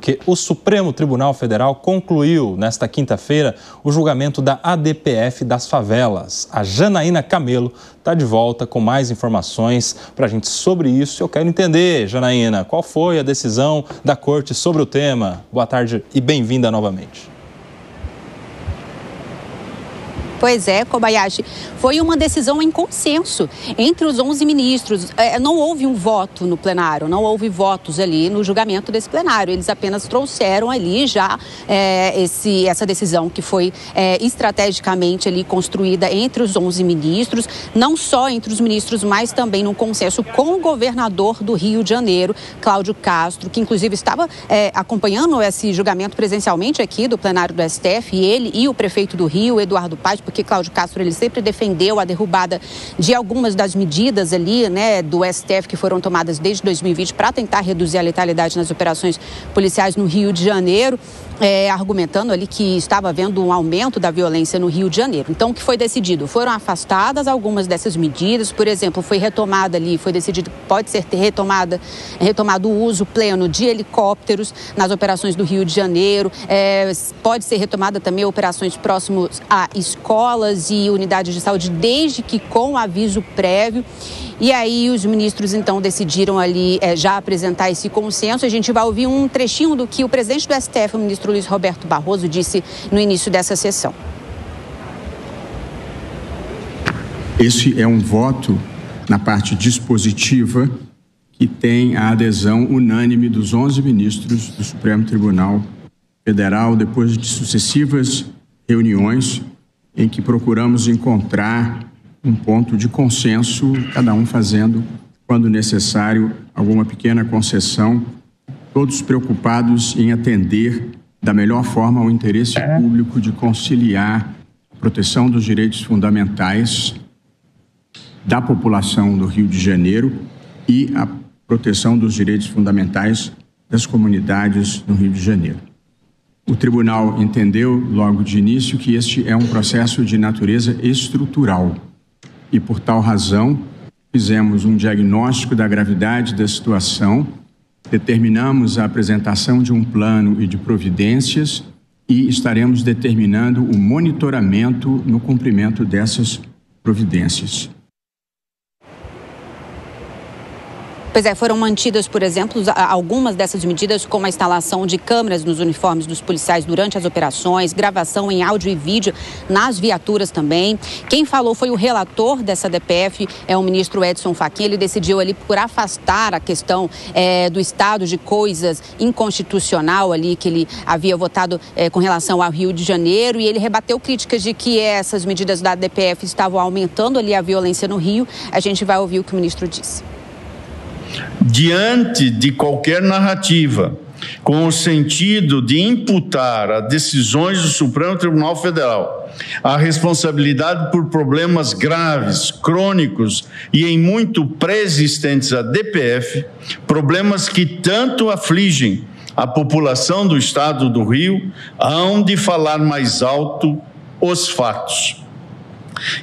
porque o Supremo Tribunal Federal concluiu nesta quinta-feira o julgamento da ADPF das favelas. A Janaína Camelo está de volta com mais informações para a gente sobre isso. Eu quero entender, Janaína, qual foi a decisão da Corte sobre o tema? Boa tarde e bem-vinda novamente. Pois é, Kobayashi, foi uma decisão em consenso entre os 11 ministros. Não houve um voto no plenário, não houve votos ali no julgamento desse plenário. Eles apenas trouxeram ali já essa decisão que foi estrategicamente ali construída entre os 11 ministros, não só entre os ministros, mas também num consenso com o governador do Rio de Janeiro, Cláudio Castro, que inclusive estava acompanhando esse julgamento presencialmente aqui do plenário do STF, ele e o prefeito do Rio, Eduardo Paes, porque Cláudio Castro ele sempre defendeu a derrubada de algumas das medidas ali, né, do STF que foram tomadas desde 2020 para tentar reduzir a letalidade nas operações policiais no Rio de Janeiro, argumentando ali que estava havendo um aumento da violência no Rio de Janeiro. Então, o que foi decidido? Foram afastadas algumas dessas medidas, por exemplo, foi retomada ali, foi decidido que pode ser retomado o uso pleno de helicópteros nas operações do Rio de Janeiro, pode ser retomada também operações próximas a escolas e unidades de saúde, desde que com aviso prévio. E aí os ministros, então, decidiram ali já apresentar esse consenso. A gente vai ouvir um trechinho do que o presidente do STF, o ministro Luiz Roberto Barroso, disse no início dessa sessão. Esse é um voto na parte dispositiva que tem a adesão unânime dos 11 ministros do Supremo Tribunal Federal, depois de sucessivas reuniões em que procuramos encontrar um ponto de consenso, cada um fazendo, quando necessário, alguma pequena concessão, todos preocupados em atender da melhor forma ao interesse público de conciliar a proteção dos direitos fundamentais da população do Rio de Janeiro e a proteção dos direitos fundamentais das comunidades do Rio de Janeiro. O tribunal entendeu logo de início que este é um processo de natureza estrutural e, por tal razão, fizemos um diagnóstico da gravidade da situação, determinamos a apresentação de um plano e de providências e estaremos determinando o monitoramento no cumprimento dessas providências. Pois é, foram mantidas, por exemplo, algumas dessas medidas, como a instalação de câmeras nos uniformes dos policiais durante as operações, gravação em áudio e vídeo nas viaturas também. Quem falou foi o relator dessa DPF, o ministro Edson Fachin. Ele decidiu ali por afastar a questão do estado de coisas inconstitucional ali que ele havia votado com relação ao Rio de Janeiro, e ele rebateu críticas de que essas medidas da DPF estavam aumentando ali a violência no Rio. A gente vai ouvir o que o ministro disse. Diante de qualquer narrativa com o sentido de imputar a decisões do Supremo Tribunal Federal a responsabilidade por problemas graves, crônicos e em muito pré-existentes à DPF, problemas que tanto afligem a população do estado do Rio, hão de falar mais alto os fatos.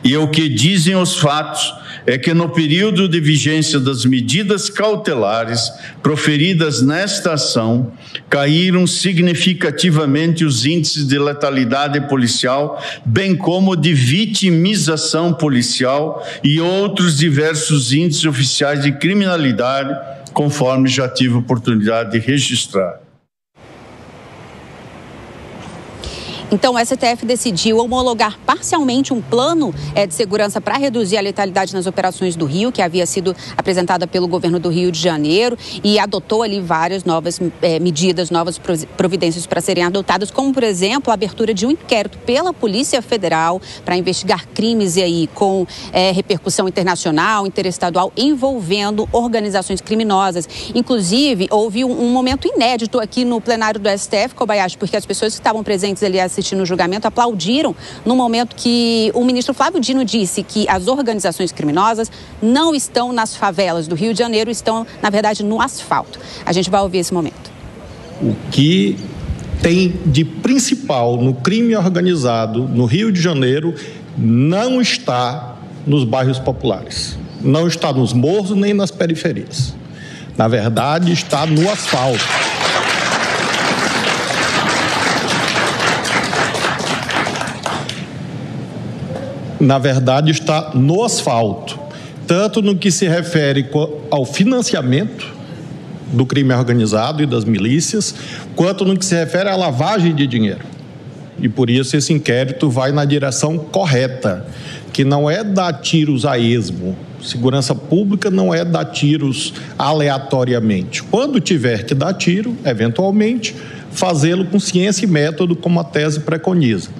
E o que dizem os fatos é que no período de vigência das medidas cautelares proferidas nesta ação, caíram significativamente os índices de letalidade policial, bem como de vitimização policial e outros diversos índices oficiais de criminalidade, conforme já tive oportunidade de registrar. Então, o STF decidiu homologar parcialmente um plano de segurança para reduzir a letalidade nas operações do Rio, que havia sido apresentada pelo governo do Rio de Janeiro, e adotou ali várias novas medidas, novas providências para serem adotadas, como, por exemplo, a abertura de um inquérito pela Polícia Federal para investigar crimes aí com repercussão internacional, interestadual, envolvendo organizações criminosas. Inclusive, houve um momento inédito aqui no plenário do STF, Kobayashi, porque as pessoas que estavam presentes ali assistindo o julgamento aplaudiram no momento que o ministro Flávio Dino disse que as organizações criminosas não estão nas favelas do Rio de Janeiro, estão, na verdade, no asfalto. A gente vai ouvir esse momento. O que tem de principal no crime organizado no Rio de Janeiro não está nos bairros populares, não está nos morros nem nas periferias. Na verdade, está no asfalto. na verdade, está no asfalto, tanto no que se refere ao financiamento do crime organizado e das milícias, quanto no que se refere à lavagem de dinheiro. E por isso esse inquérito vai na direção correta, que não é dar tiros a esmo. Segurança pública não é dar tiros aleatoriamente. Quando tiver que dar tiro, eventualmente, fazê-lo com ciência e método, como a tese preconiza.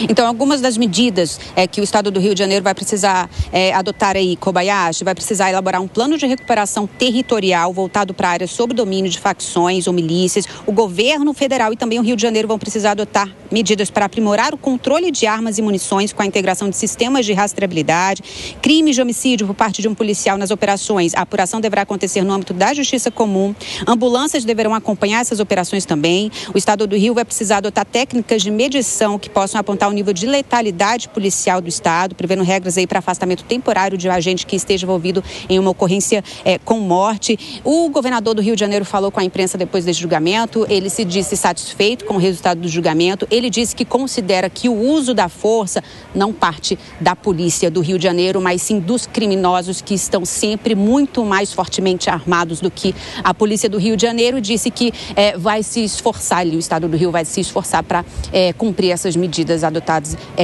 Então, algumas das medidas que o Estado do Rio de Janeiro vai precisar adotar aí, Kobayashi, vai precisar elaborar um plano de recuperação territorial voltado para áreas sob domínio de facções ou milícias. O governo federal e também o Rio de Janeiro vão precisar adotar medidas para aprimorar o controle de armas e munições com a integração de sistemas de rastreabilidade, crimes de homicídio por parte de um policial nas operações. A apuração deverá acontecer no âmbito da Justiça Comum. Ambulâncias deverão acompanhar essas operações também. O Estado do Rio vai precisar adotar técnicas de medição que possam apontar o nível de letalidade policial do Estado, prevendo regras aí para afastamento temporário de um agente que esteja envolvido em uma ocorrência com morte. O governador do Rio de Janeiro falou com a imprensa depois desse julgamento. Ele se disse satisfeito com o resultado do julgamento. Ele disse que considera que o uso da força não parte da polícia do Rio de Janeiro, mas sim dos criminosos que estão sempre muito mais fortemente armados do que a polícia do Rio de Janeiro. Disse que vai se esforçar, o Estado do Rio vai se esforçar para cumprir essas medidas adotadas,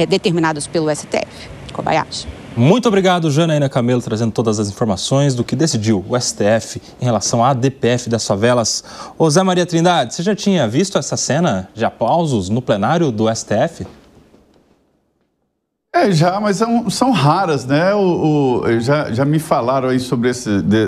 determinadas pelo STF. Kobayashi. Muito obrigado, Janaína Camelo, trazendo todas as informações do que decidiu o STF em relação à ADPF das favelas. Ô Zé Maria Trindade, você já tinha visto essa cena de aplausos no plenário do STF? Já, mas são raras, né? Já me falaram aí sobre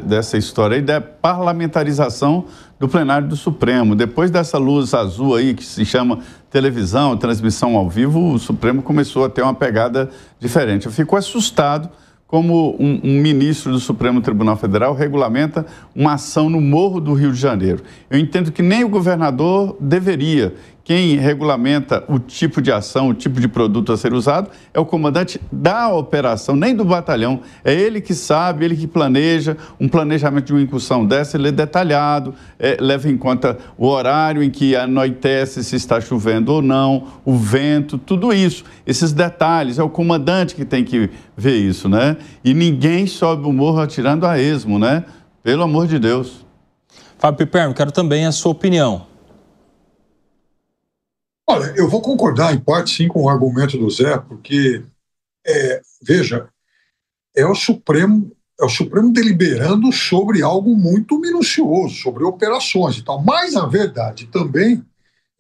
dessa história aí da parlamentarização do plenário do Supremo. Depois dessa luz azul aí, que se chama televisão, transmissão ao vivo, o Supremo começou a ter uma pegada diferente. Eu fico assustado como um ministro do Supremo Tribunal Federal regulamenta uma ação no Morro do Rio de Janeiro. Eu entendo que nem o governador deveria. Quem regulamenta o tipo de ação, o tipo de produto a ser usado, é o comandante da operação, nem do batalhão. É ele que sabe, ele que planeja. Um planejamento de uma incursão dessa, ele é detalhado, leva em conta o horário em que anoitece, se está chovendo ou não, o vento, tudo isso. Esses detalhes, é o comandante que tem que ver isso, né? E ninguém sobe o morro atirando a esmo, né? Pelo amor de Deus. Fábio Piperno, quero também a sua opinião. Olha, eu vou concordar em parte sim com o argumento do Zé, porque, veja, é o Supremo deliberando sobre algo muito minucioso, sobre operações e tal. Mas a verdade também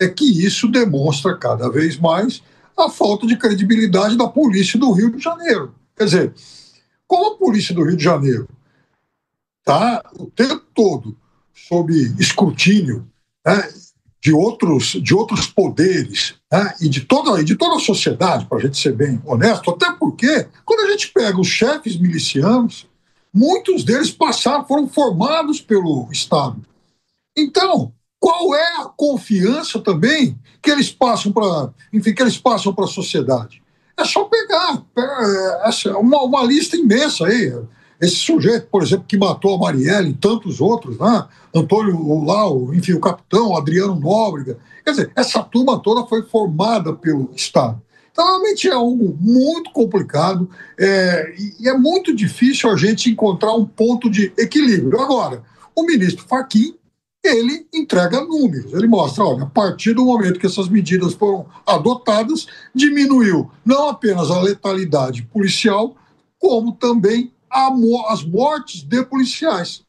é que isso demonstra cada vez mais a falta de credibilidade da polícia do Rio de Janeiro. Quer dizer, como a polícia do Rio de Janeiro está o tempo todo sob escrutínio, né, de outros poderes, né, e de toda a sociedade, para a gente ser bem honesto, até porque, quando a gente pega os chefes milicianos, muitos deles foram formados pelo Estado. Então, qual é a confiança também que eles passam para a sociedade? É só pegar uma lista imensa aí. Esse sujeito, por exemplo, que matou a Marielle e tantos outros, né? Antônio Lau, enfim, o capitão, Adriano Nóbrega. Quer dizer, essa turma toda foi formada pelo Estado. Então, realmente é algo muito complicado e é muito difícil a gente encontrar um ponto de equilíbrio. Agora, o ministro Fachin, ele entrega números. Ele mostra, olha, a partir do momento que essas medidas foram adotadas, diminuiu não apenas a letalidade policial, como também as mortes de policiais.